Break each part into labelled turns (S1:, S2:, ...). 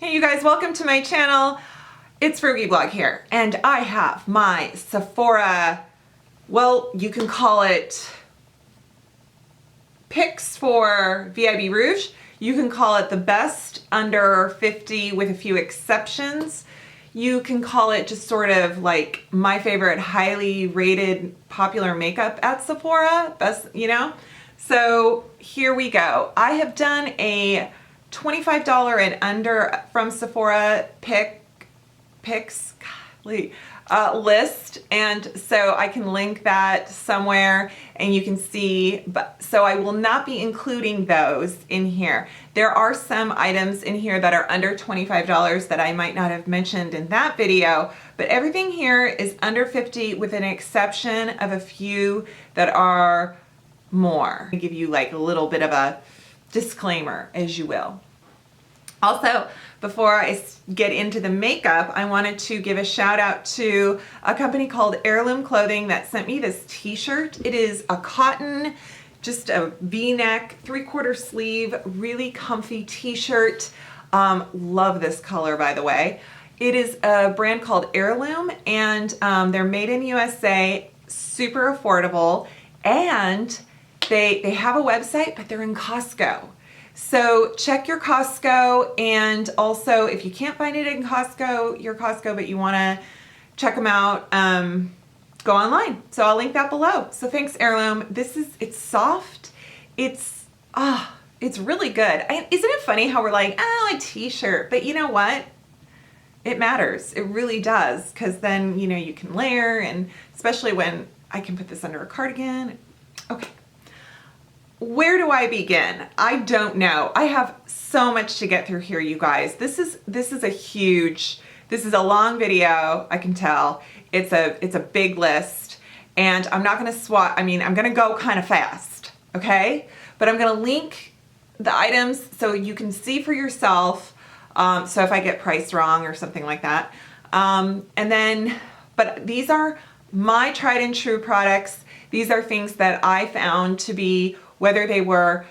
S1: Hey you guys, welcome to my channel. It's Frugalista here, and I have my Sephora, well, you can call it picks for Vib Rouge. You can call it the best under 50 with a few exceptions. You can call it just sort of like my favorite highly rated popular makeup at Sephora, best, you know? So here we go. I have done a $25 and under from Sephora picks list, and so I can link that somewhere and you can see, but so I will not be including those in here. There are some items in here that are under $25 that I might not have mentioned in that video, but everything here is under 50 with an exception of a few that are more. I'll give you like a little bit of a disclaimer, as you will. Also, before I get into the makeup, I wanted to give a shout out to a company called Heirloom Clothing that sent me this t-shirt. It is a cotton, just a V-neck, 3/4 sleeve, really comfy t-shirt. Love this color, by the way. It is a brand called Heirloom, and they're made in USA, super affordable, and they have a website, but they're in Costco. So check your Costco, and also if you can't find it in Costco, your Costco, but you want to check them out, go online. So I'll link that below. So thanks, Heirloom. It's soft. It's really good. Isn't it funny how we're like, oh, a t-shirt, but you know what? It matters. It really does, because then, you know, you can layer, and especially when I can put this under a cardigan. Okay. Where do I begin? I don't know. I have so much to get through here, you guys. This is a long video, I can tell. It's a big list, and I'm not gonna I'm gonna go kind of fast, okay? But I'm gonna link the items so you can see for yourself, so if I get priced wrong or something like that. But these are my tried and true products. These are things that I found to be, whether they were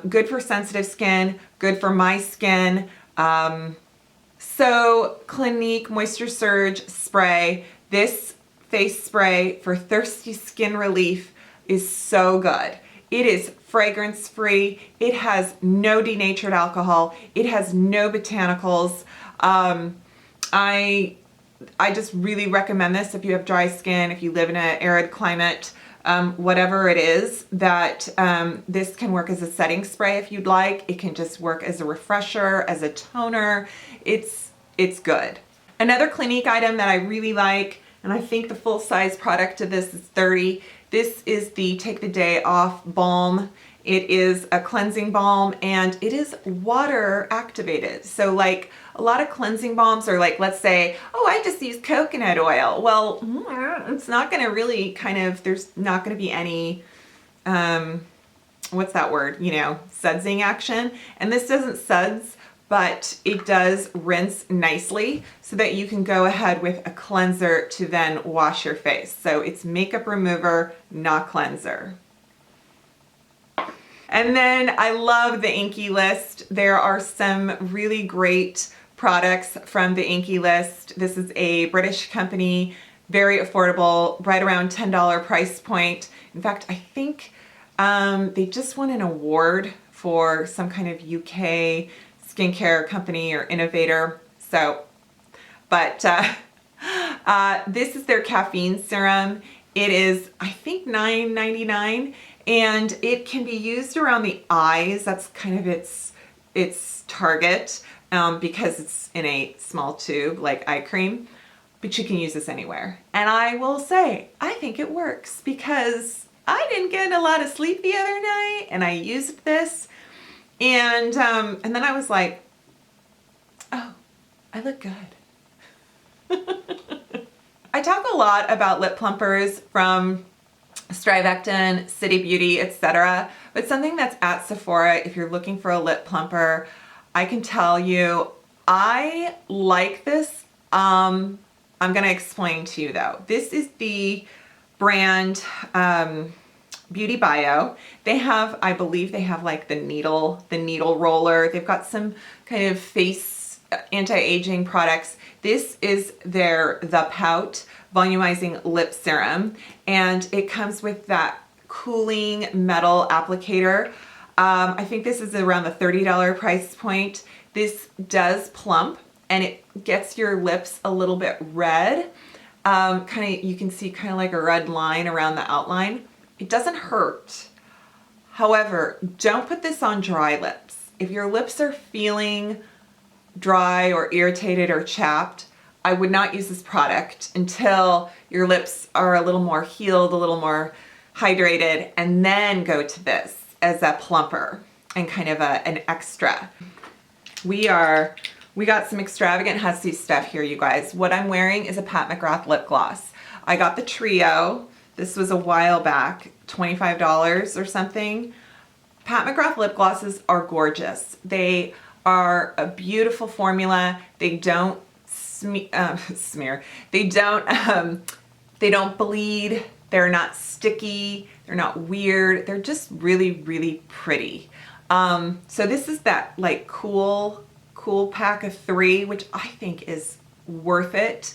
S1: good for sensitive skin, good for my skin. So Clinique Moisture Surge Spray, this face spray for thirsty skin relief is so good. It is fragrance free. It has no denatured alcohol. It has no botanicals. I just really recommend this if you have dry skin, if you live in an arid climate. Whatever it is, that this can work as a setting spray if you'd like. It can just work as a refresher, as a toner. It's good. Another Clinique item that I really like, and I think the full size product of this is 30. This is the Take the Day Off Balm. It is a cleansing balm, and it is water activated. So like a lot of cleansing balms are like, let's say, oh, I just use coconut oil. Well, it's not going to really there's not going to be any, what's that word? You know, sudsing action. And this doesn't suds, but it does rinse nicely so that you can go ahead with a cleanser to then wash your face. So it's makeup remover, not cleanser. And then I love the Inky List. There are some really great products from the Inky List. This is a British company, very affordable, right around $10 price point. In fact, I think they just won an award for some kind of UK skincare company or innovator. So, but this is their caffeine serum. It is, I think, $9.99. And it can be used around the eyes. That's kind of its target, because it's in a small tube like eye cream, but you can use this anywhere. And I will say, I think it works, because I didn't get a lot of sleep the other night and I used this, and then I was like, oh, I look good. I talk a lot about lip plumpers from Strivectin, City Beauty, etc. But something that's at Sephora, if you're looking for a lip plumper, I can tell you, I like this. I'm going to explain to you though. This is the brand Beauty Bio. They have, I believe they have like the needle roller. They've got some kind of face anti-aging products. This is their The Pout Volumizing Lip Serum, and it comes with that cooling metal applicator. I think this is around the $30 price point. This does plump, and it gets your lips a little bit red. You can see kind of like a red line around the outline. It doesn't hurt. However, don't put this on dry lips. If your lips are feeling dry or irritated or chapped, I would not use this product until your lips are a little more healed, a little more hydrated, and then go to this as a plumper and kind of an extra. We got some extravagant Hussy stuff here, you guys. What I'm wearing is a Pat McGrath lip gloss. I got the trio. This was a while back, $25 or something. Pat McGrath lip glosses are gorgeous. They are a beautiful formula. They don't smear. They don't bleed. They're not sticky. They're not weird. They're just really, really pretty. So this is that like cool pack of 3, which I think is worth it.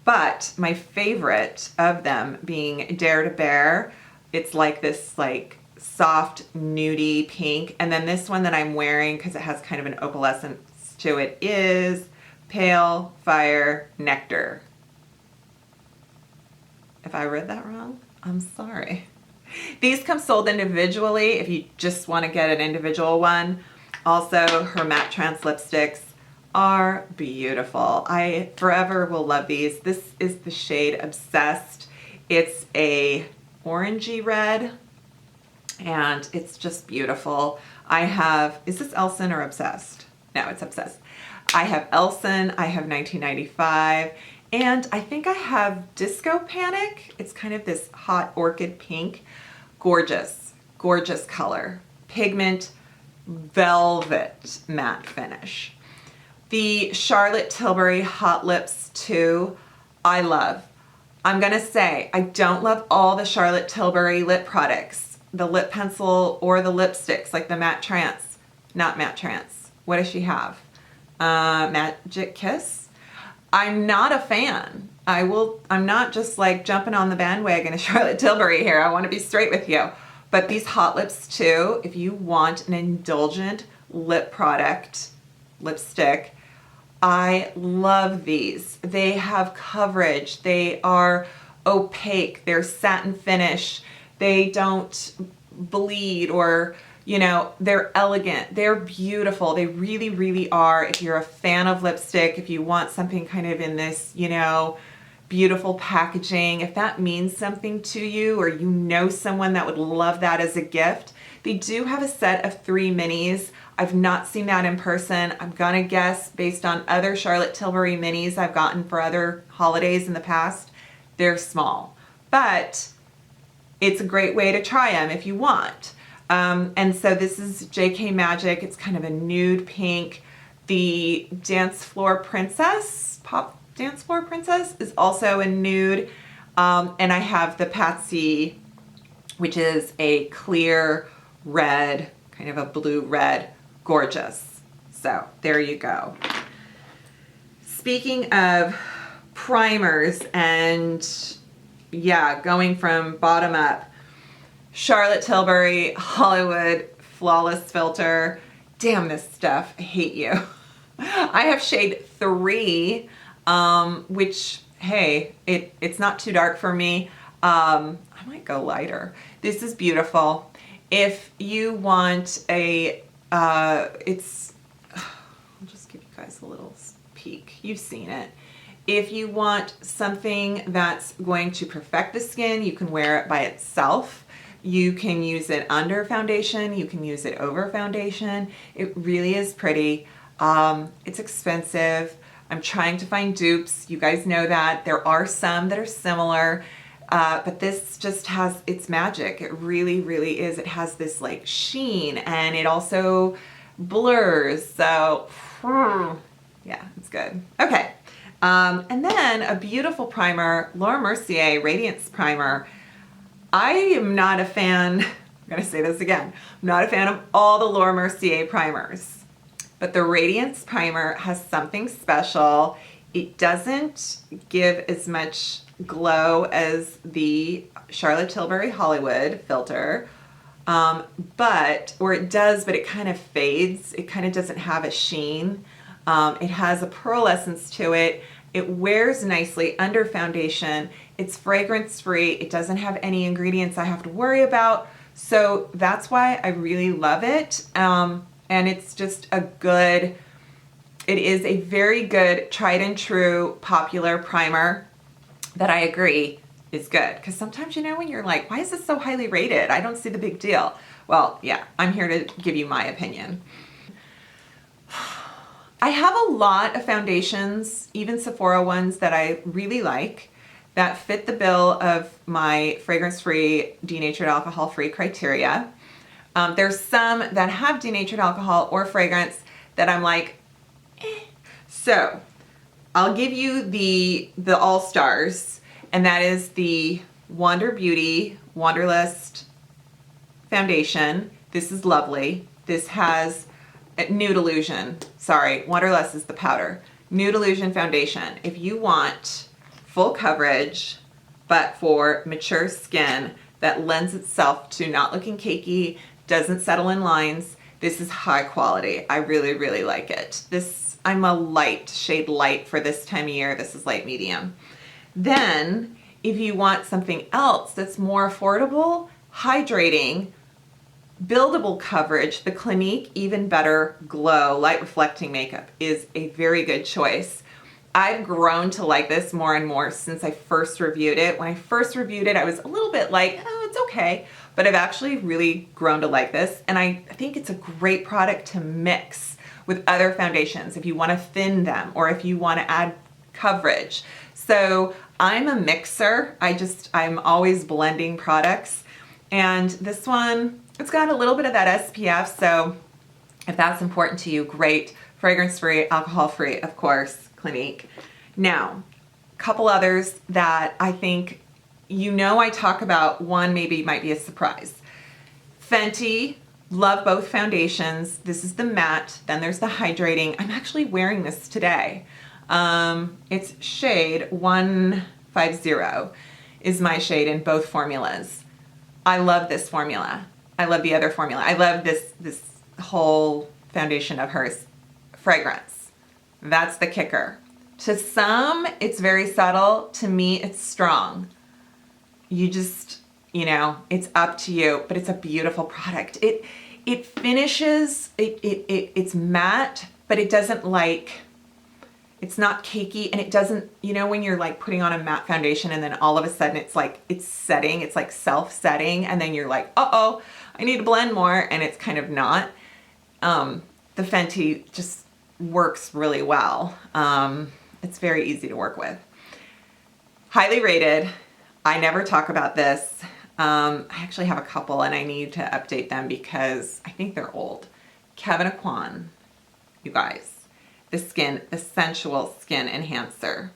S1: But my favorite of them being Dare to Bear. It's like this like soft nudie pink. And then this one that I'm wearing, because it has kind of an opalescence to it, is Pale Fire Nectar. If I read that wrong, I'm sorry. These come sold individually if you just want to get an individual one. Also, her matte trans lipsticks are beautiful. I forever will love these. This is the shade Obsessed. It's a orangey red, and it's just beautiful. I have, is this Elson or Obsessed? No, it's Obsessed. I have Elson, I have 1995, and I think I have Disco Panic. It's kind of this hot orchid pink. Gorgeous, gorgeous color. Pigment, velvet matte finish. The Charlotte Tilbury Hot Lips 2, I love. I'm gonna say, I don't love all the Charlotte Tilbury lip products, the lip pencil or the lipsticks, like the Matte Trance, not Matte Trance. What does she have? Magic Kiss? I'm not a fan. I'm not just like jumping on the bandwagon of Charlotte Tilbury here. I want to be straight with you. But these Hot Lips 2, if you want an indulgent lip product, lipstick, I love these. They have coverage. They are opaque. They're satin finish. They don't bleed or, you know, they're elegant. They're beautiful. They really, really are. If you're a fan of lipstick, if you want something kind of in this, you know, beautiful packaging, if that means something to you or you know someone that would love that as a gift, they do have a set of 3 minis. I've not seen that in person. I'm gonna guess based on other Charlotte Tilbury minis I've gotten for other holidays in the past, they're small. But it's a great way to try them if you want. And so this is JK Magic. It's kind of a nude pink. The Dance Floor Princess, Pop Dance Floor Princess, is also a nude. And I have the Patsy, which is a clear red, kind of a blue red. Gorgeous. So there you go. Speaking of primers and yeah, going from bottom up, Charlotte Tilbury Hollywood Flawless Filter. Damn this stuff, I hate you. I have shade 3, which, hey, it's not too dark for me. I might go lighter. This is beautiful. If you want a, I'll just give you guys a little peek. You've seen it. If you want something that's going to perfect the skin, you can wear it by itself. You can use it under foundation. You can use it over foundation. It really is pretty. It's expensive. I'm trying to find dupes. You guys know that. There are some that are similar, but this just has its magic. It really, really is. It has this like sheen and it also blurs. So yeah, it's good. Okay. And then a beautiful primer, Laura Mercier Radiance Primer. I am not a fan, I'm gonna say this again, I'm not a fan of all the Laura Mercier primers. but the Radiance Primer has something special. It doesn't give as much glow as the Charlotte Tilbury Hollywood filter, or it does, but it kind of fades. It kind of doesn't have a sheen. It has a pearlescence to it. It wears nicely under foundation. It's fragrance free. It doesn't have any ingredients I have to worry about. So that's why I really love it. And it's just it is a very good, tried and true, popular primer that I agree is good. Because sometimes, you know, when you're like, why is this so highly rated? I don't see the big deal. Well, yeah, I'm here to give you my opinion. I have a lot of foundations, even Sephora ones, that I really like, that fit the bill of my fragrance-free, denatured alcohol-free criteria. There's some that have denatured alcohol or fragrance that I'm like, eh. So I'll give you the all-stars, and that is the Wander Beauty Wanderlust foundation. This is lovely. This has Nude Illusion. Sorry, Wanderlust is the powder. Nude Illusion foundation. If you want full coverage, but for mature skin that lends itself to not looking cakey, doesn't settle in lines, this is high quality. I really, really like it. I'm a shade light for this time of year. This is light medium. Then, if you want something else that's more affordable, hydrating, buildable coverage, the Clinique Even Better Glow Light Reflecting Makeup is a very good choice. I've grown to like this more and more since I first reviewed it. When I first reviewed it, I was a little bit like, oh, it's okay. But I've actually really grown to like this. And I think it's a great product to mix with other foundations if you want to thin them or if you want to add coverage. So I'm a mixer. I'm always blending products. And this one, it's got a little bit of that SPF, so if that's important to you, great. Fragrance-free, alcohol-free, of course, Clinique. Now, a couple others that I think, you know, I talk about, one maybe might be a surprise. Fenty, love both foundations. This is the matte, then there's the hydrating. I'm actually wearing this today. It's shade 150 is my shade in both formulas. I love this formula. I love the other formula. I love this whole foundation of hers. Fragrance. That's the kicker. To some, it's very subtle. To me, it's strong. You just, you know, it's up to you, but it's a beautiful product. It finishes, it's matte, but it doesn't it's not cakey, and it doesn't, you know, when you're like putting on a matte foundation and then all of a sudden it's setting, it's like self-setting, and then you're like, uh-oh, I need to blend more, and it's kind of not. The Fenty just works really well. It's very easy to work with. Highly rated. I never talk about this. I actually have a couple and I need to update them because I think they're old. Kevyn Aucoin, you guys. The sensual skin enhancer.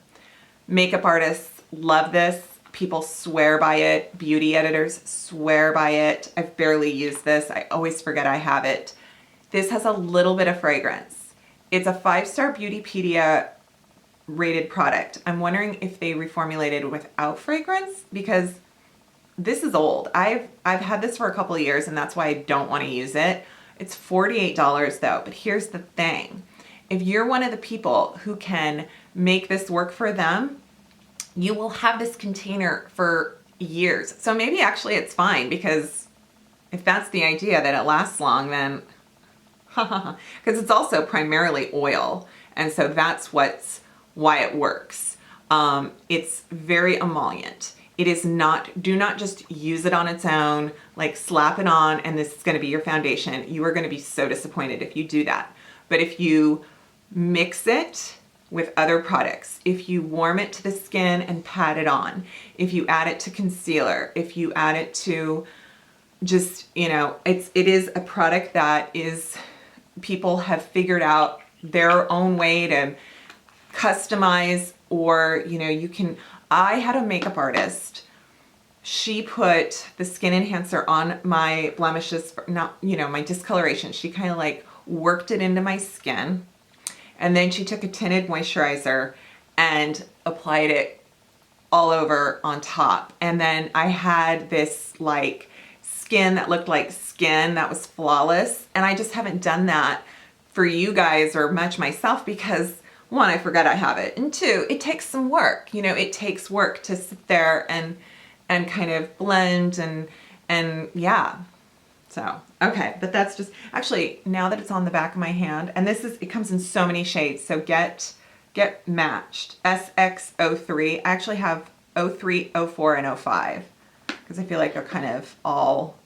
S1: Makeup artists love this. People swear by it. Beauty editors swear by it. I've barely used this. I always forget I have it. This has a little bit of fragrance. It's a 5-star Beautypedia rated product. I'm wondering if they reformulated without fragrance because this is old. I've had this for a couple of years and that's why I don't want to use it. It's $48 though, but here's the thing. If you're one of the people who can make this work for them, you will have this container for years. So maybe actually it's fine because if that's the idea that it lasts long, then because it's also primarily oil. And so that's why it works. It's very emollient. It is not, do not just use it on its own, like slap it on and this is going to be your foundation. You are going to be so disappointed if you do that. But if you mix it with other products, if you warm it to the skin and pat it on, if you add it to concealer, if you add it to just, you know, it is a product that is, people have figured out their own way to customize, or, you know, you can, I had a makeup artist, she put the skin enhancer on my blemishes, not, you know, my discoloration. She kind of like worked it into my skin. And then she took a tinted moisturizer and applied it all over on top. And then I had this like skin that looked like skin that was flawless. And I just haven't done that for you guys or much myself because one, I forgot I have it. And two, it takes some work. You know, it takes work to sit there and kind of blend and yeah. So, okay, but that's just, actually, now that it's on the back of my hand, and it comes in so many shades, so get matched. SX03, I actually have 03, 04, and 05, because I feel like they're kind of all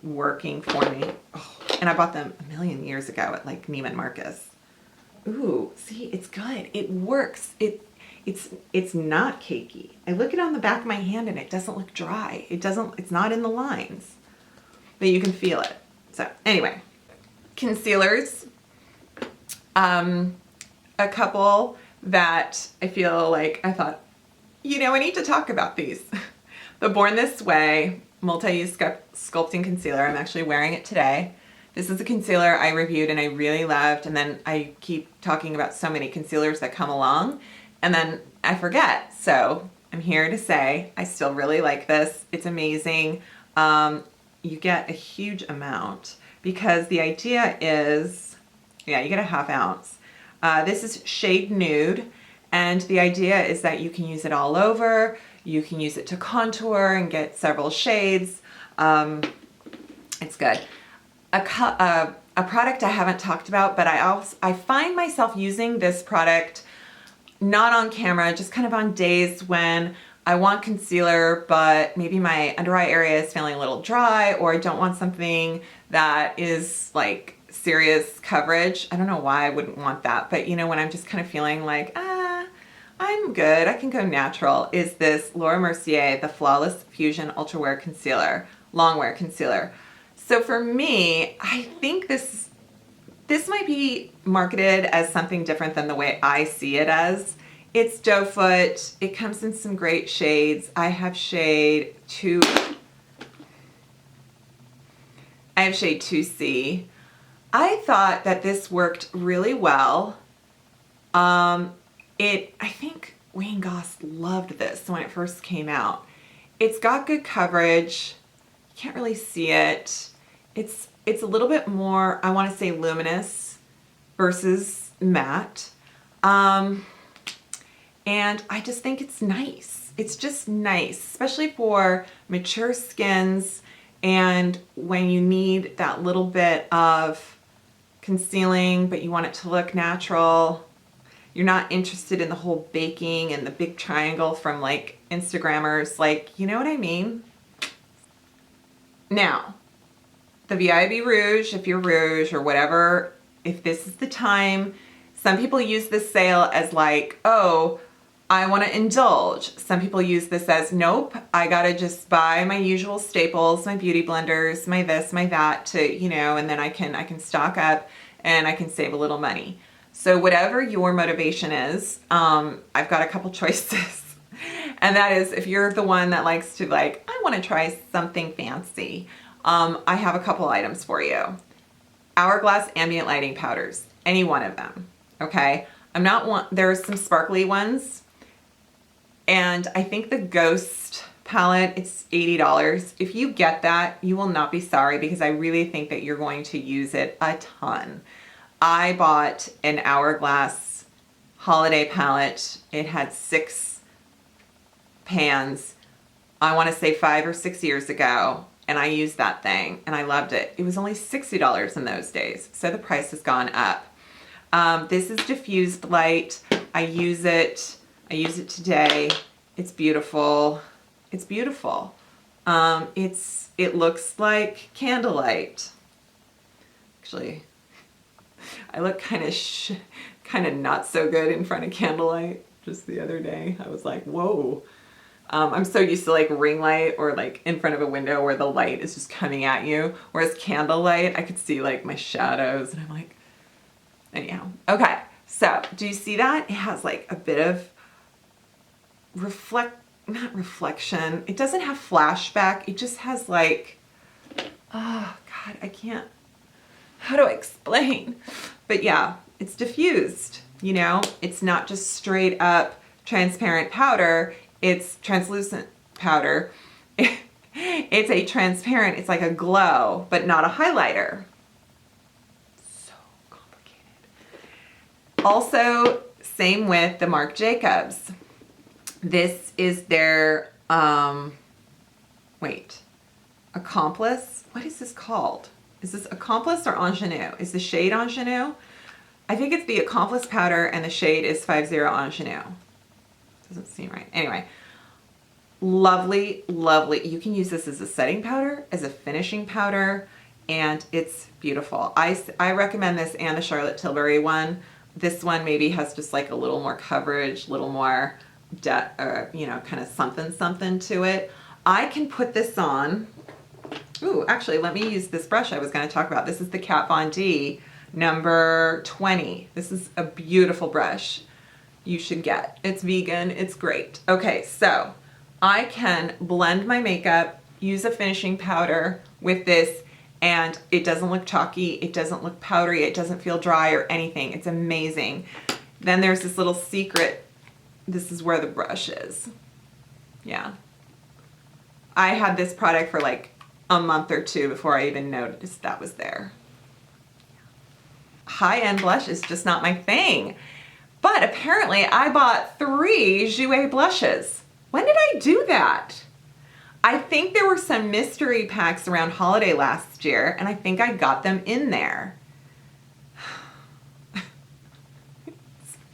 S1: working for me. Oh, and I bought them a million years ago at like Neiman Marcus. Ooh, see, it's good. It works. It's not cakey. I look it on the back of my hand and it doesn't look dry. It's not in the lines. But you can feel it. So anyway, concealers. A couple that I feel like I thought, you know, I need to talk about these. The Born This Way Multi-Use Sculpting Concealer. I'm actually wearing it today. This is a concealer I reviewed and I really loved, and then I keep talking about so many concealers that come along and then I forget. So I'm here to say I still really like this. It's amazing. You get a huge amount because the idea is, yeah, you get a ½ ounce. This is shade Nude, and the idea is that you can use it all over. You can use it to contour and get several shades. It's good. A product I haven't talked about, but I find myself using this product not on camera, just kind of on days when I want concealer, but maybe my under eye area is feeling a little dry, or I don't want something that is like serious coverage. I don't know why I wouldn't want that, but you know, when I'm just kind of feeling like, I'm good, I can go natural, is this Laura Mercier, the Flawless Fusion Ultra Wear Concealer, Long Wear Concealer. So for me, I think this might be marketed as something different than the way I see it as. It's doe foot. It comes in some great shades. I have shade 2. I have shade 2C. I thought that this worked really well. I think Wayne Goss loved this when it first came out. It's got good coverage. You can't really see it. It's a little bit more, I want to say, luminous versus matte. And I just think it's nice. It's just nice, especially for mature skins and when you need that little bit of concealing, but you want it to look natural. You're not interested in the whole baking and the big triangle from like Instagrammers, like, you know what I mean? Now, the Vib Rouge, if you're rouge or whatever, if this is the time, some people use this sale as like, oh, I want to indulge. Some people use this as, nope, I gotta just buy my usual staples, my beauty blenders, my this, my that, to, you know, and then I can stock up and I can save a little money. So whatever your motivation is, I've got a couple choices. And that is, if you're the one that likes to like, I want to try something fancy, I have a couple items for you. Hourglass ambient lighting powders, any one of them, okay? There's some sparkly ones, and I think the Ghost palette, it's $80. If you get that, you will not be sorry because I really think that you're going to use it a ton. I bought an Hourglass holiday palette. It had 6 pans, I want to say 5 or 6 years ago, and I used that thing and I loved it. It was only $60 in those days, so the price has gone up. This is diffused light. I use it today. It's beautiful. It's beautiful. It looks like candlelight. Actually, I look kind of not so good in front of candlelight. Just the other day, I was like, whoa. I'm so used to like ring light or like in front of a window where the light is just coming at you. Whereas candlelight, I could see like my shadows, and I'm like, anyhow. Okay, so do you see that? It has like a bit of not reflection. It doesn't have flashback. It just has like, oh God, I can't. how do I explain? But yeah, it's diffused, you know? It's not just straight up transparent powder, it's translucent powder. It's a transparent, it's like a glow, but not a highlighter. So complicated. Also, same with the Marc Jacobs. This is their, Accomplice? What is this called? Is this Accomplice or Ingenue? Is the shade Ingenue? I think it's the Accomplice powder and the shade is 50 Ingenue. Doesn't seem right. Anyway, lovely, lovely. You can use this as a setting powder, as a finishing powder, and it's beautiful. I recommend this and the Charlotte Tilbury one. This one maybe has just like a little more coverage, a little more, you know, kind of something to it. I can put this on. Ooh, actually, let me use this brush I was going to talk about. This is the Kat Von D number 20. This is a beautiful brush you should get. It's vegan. It's great. Okay, so I can blend my makeup, use a finishing powder with this, and it doesn't look chalky. It doesn't look powdery. It doesn't feel dry or anything. It's amazing. Then there's this little secret. This is where the brush is. Yeah. I had this product for like a month or two before I even noticed that was there. High-end blush is just not my thing. But apparently I bought 3 Jouer blushes. When did I do that? I think there were some mystery packs around holiday last year, and I think I got them in there.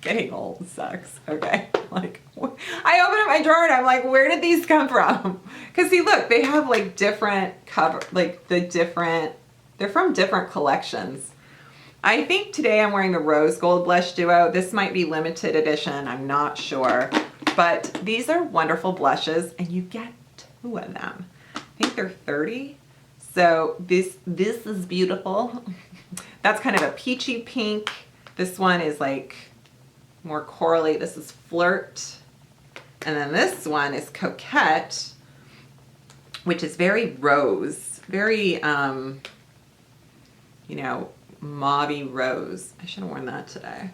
S1: Getting old sucks. Okay. Like, I open up my drawer and I'm like, where did these come from? Because see, look, they have like different cover, like they're from different collections. I think today I'm wearing the Rose Gold Blush Duo. This might be limited edition. I'm not sure. But these are wonderful blushes and you get 2 of them. I think they're 30. So this is beautiful. That's kind of a peachy pink. This one is like more corally. This is Flirt. And then this one is Coquette, which is very rose, very, you know, mauvey rose. I should have worn that today.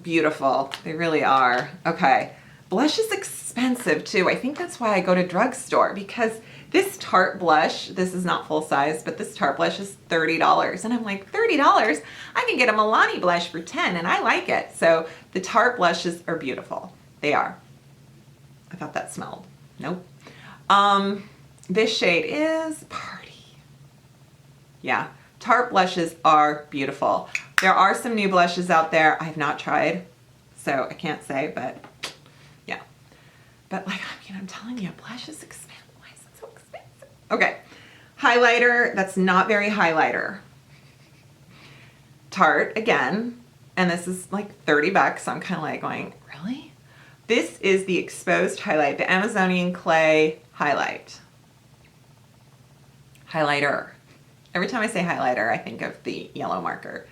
S1: Beautiful. They really are. Okay. Blush is expensive too. I think that's why I go to drugstore, because this Tarte blush, this is not full size, but this Tarte blush is $30. And I'm like, $30? I can get a Milani blush for 10 and I like it. So the Tarte blushes are beautiful. They are. I thought that smelled. Nope. This shade is Party. Yeah. Tarte blushes are beautiful. There are some new blushes out there I have not tried, so I can't say, but yeah. But like, I mean, I'm telling you, blush is expensive. Why is it so expensive? Okay. Highlighter, that's not very highlighter. Tarte, again, and this is like 30 bucks. So I'm kind of like going, really? This is the Exposed Highlight, the Amazonian Clay Highlight. Highlighter. Every time I say highlighter, I think of the yellow marker.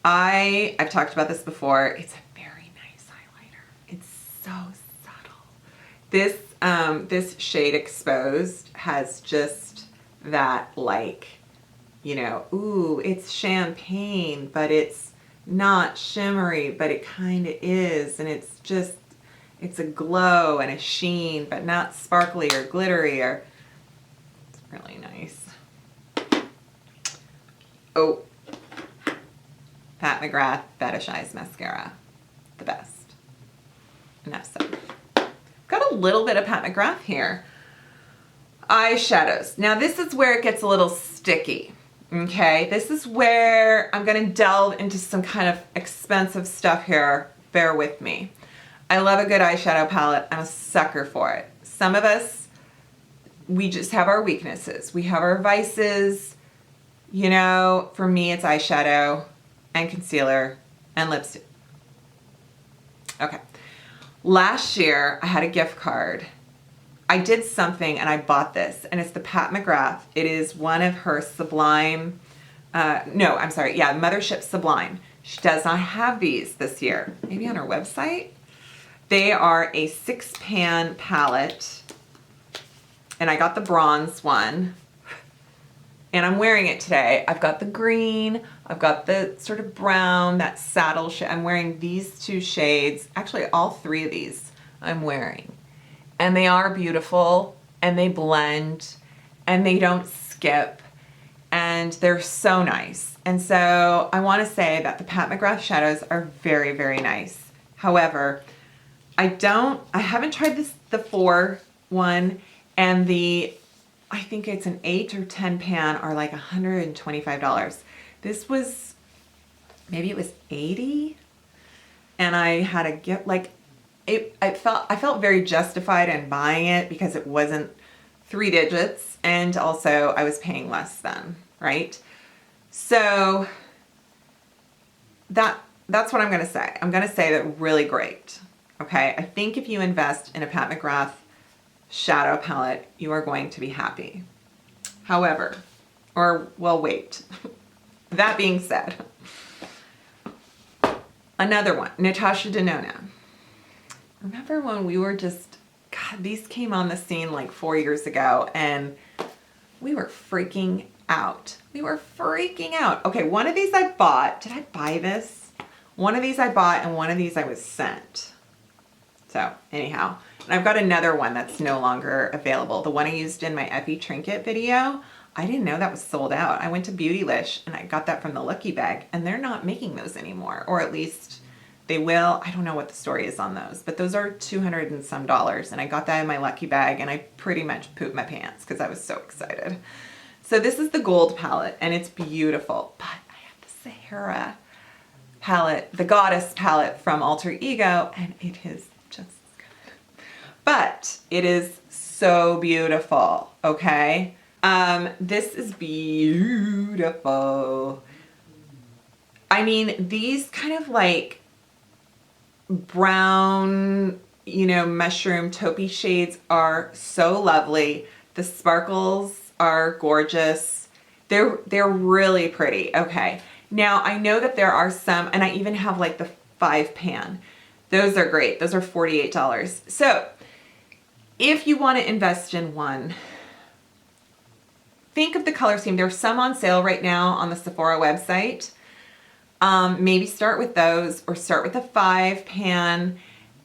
S1: I've talked about this before. It's a very nice highlighter. It's so subtle. This shade Exposed has just that, like, you know, ooh, it's champagne, but it's not shimmery, but it kind of is. And it's just, it's a glow and a sheen, but not sparkly or glittery. Or it's really nice. Oh, Pat McGrath Fetish Eyes Mascara. The best. Enough said. Got a little bit of Pat McGrath here. Eyeshadows. Now this is where it gets a little sticky. Okay, this is where I'm going to delve into some kind of expensive stuff here. Bear with me. I love a good eyeshadow palette. I'm a sucker for it. Some of us, we just have our weaknesses. We have our vices. You know, for me, it's eyeshadow and concealer and lipstick. Okay. Last year, I had a gift card. I did something and I bought this, and it's the Pat McGrath. It is one of her Sublime, Mothership Sublime. She does not have these this year. Maybe on her website. They are a 6-pan palette, and I got the bronze one. and I'm wearing it today. I've got the green, I've got the sort of brown, that saddle shade. I'm wearing these two shades, actually all three of these I'm wearing. And they are beautiful, and they blend, and they don't skip, and they're so nice. And so I want to say that the Pat McGrath shadows are very, very nice. However, I haven't tried the 4 one, and I think it's an 8 or 10 pan are like $125. This was, maybe it was 80, and I had to get like, I felt very justified in buying it because it wasn't 3 digits, and also I was paying less than, right? So that's what I'm going to say. I'm going to say that really great. Okay. I think if you invest in a Pat McGrath shadow palette, you are going to be happy. However, well, wait. That being said, another one, Natasha De Nonna. Remember when we were just, God, these came on the scene like 4 years ago, and we were freaking out. We were freaking out. Okay, one of these I bought. Did I buy this? One of these I bought, and one of these I was sent. So anyhow, and I've got another one that's no longer available. The one I used in my Effie Trinket video, I didn't know that was sold out. I went to Beautylish and I got that from the Lucky Bag, and they're not making those anymore, or at least they will. I don't know what the story is on those, but those are $200 and some, and I got that in my Lucky Bag, and I pretty much pooped my pants because I was so excited. So this is the gold palette, and it's beautiful, but I have the Sahara palette, the Goddess palette from Alter Ego, and it is just good. But it is so beautiful, okay? This is beautiful. I mean, these kind of like brown, you know, mushroom taupey shades are so lovely. The sparkles are gorgeous. They're really pretty. Okay. Now I know that there are some, and I even have like the 5 pan. Those are great. Those are $48. So if you want to invest in one, think of the color scheme. There's some on sale right now on the Sephora website. Maybe start with those, or start with the 5 pan.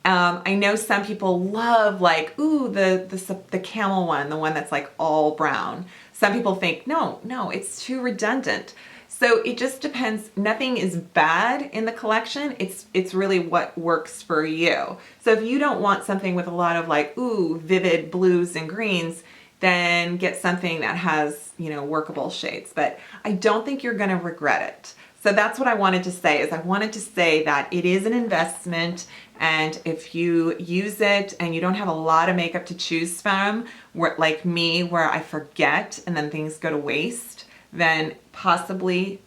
S1: I know some people love like, ooh, the camel one, the one that's like all brown. Some people think, no, it's too redundant. So it just depends. Nothing is bad in the collection. It's really what works for you. So if you don't want something with a lot of like, ooh, vivid blues and greens, then get something that has, you know, workable shades. But I don't think you're going to regret it. So that's what I wanted to say, is I wanted to say that it is an investment, and if you use it and you don't have a lot of makeup to choose from, like me, where I forget and then things go to waste, then possibly,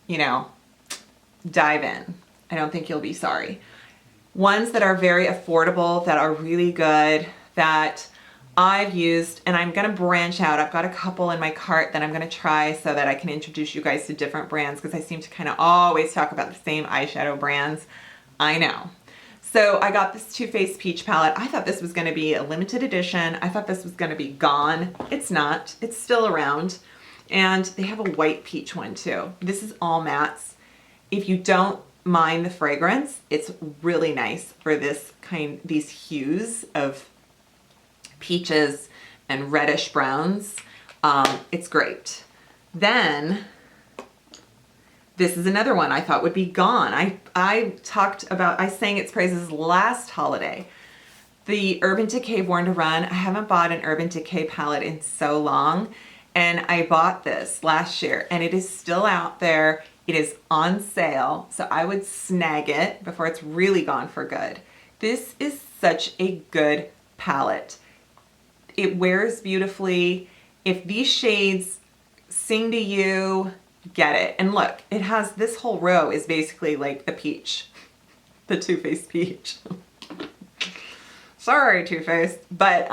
S1: you know, dive in. I don't think you'll be sorry. Ones that are very affordable, that are really good, that I've used, and I'm going to branch out. I've got a couple in my cart that I'm going to try so that I can introduce you guys to different brands, because I seem to kind of always talk about the same eyeshadow brands. I know. So I got this Too Faced Peach palette. I thought this was going to be a limited edition. I thought this was going to be gone. It's not. It's still around. And they have a white peach one too. This is all mattes. If you don't mind the fragrance, it's really nice for these hues of peaches and reddish browns. It's great. Then this is another one I thought would be gone. I sang its praises last holiday. The Urban Decay Born to Run. I haven't bought an Urban Decay palette in so long, and I bought this last year, and it is still out there. It is on sale, so I would snag it before it's really gone for good. This is such a good palette. It wears beautifully. If these shades sing to you, get it. And look, it has, this whole row is basically like the peach, the Too Faced peach. Sorry, Too Faced. But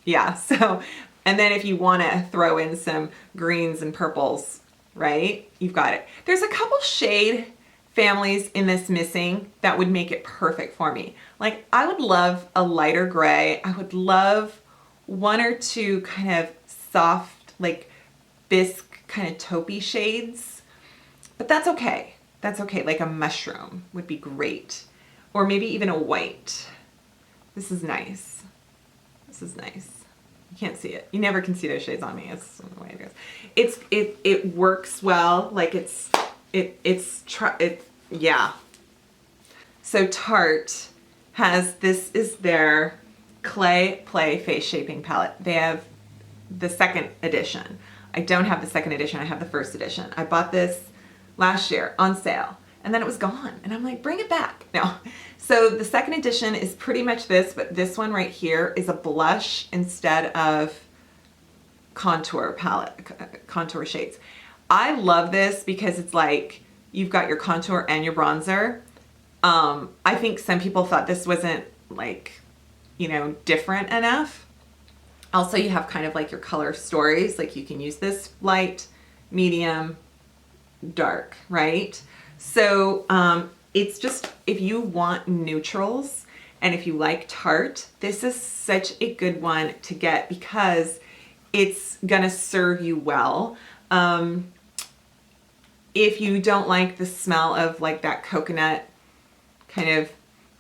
S1: yeah, so, and then if you want to throw in some greens and purples, right? You've got it. There's a couple shade families in this missing that would make it perfect for me. Like, I would love a lighter gray. I would love one or two kind of soft, like bisque kind of taupey shades, but that's okay. That's okay. Like a mushroom would be great. Or maybe even a white. This is nice. This is nice. You can't see it. You never can see those shades on me. It's the way it goes. It works well. Like yeah. So Tarte has, this is their Clay Play Face Shaping Palette. They have the second edition. I don't have the second edition. I have the first edition. I bought this last year on sale and then it was gone. And I'm like, bring it back. No. So the second edition is pretty much this, but this one right here is a blush instead of contour palette, contour shades. I love this because it's like you've got your contour and your bronzer. I think some people thought this wasn't like, you know, different enough. Also, you have kind of like your color stories. Like you can use this light, medium, dark, right? So it's just, if you want neutrals and if you like Tarte, this is such a good one to get because it's gonna serve you well. If you don't like the smell of like that coconut kind of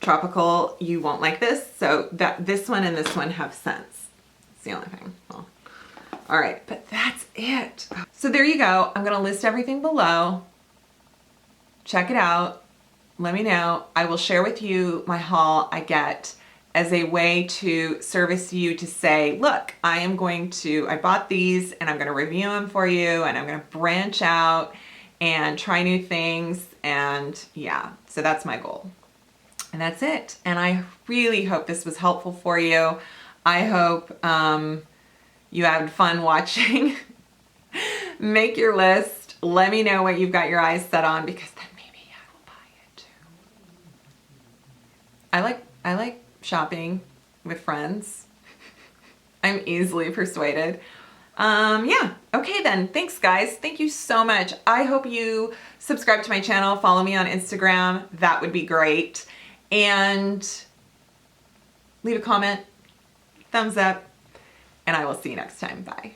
S1: tropical, you won't like this. So this one and this one have scents. It's the only thing. Well, all right, but that's it. So there you go. I'm gonna list everything below. Check it out. Let me know. I will share with you my haul I get as a way to service you to say, look, I bought these and I'm gonna review them for you and I'm gonna branch out and try new things. And yeah, so that's my goal. And that's it. And I really hope this was helpful for you. I hope you had fun watching. Make your list. Let me know what you've got your eyes set on because then maybe I will buy it too. I like shopping with friends. I'm easily persuaded. Yeah. Okay then. Thanks guys. Thank you so much. I hope you subscribe to my channel. Follow me on Instagram. That would be great. And leave a comment, thumbs up, and I will see you next time. Bye.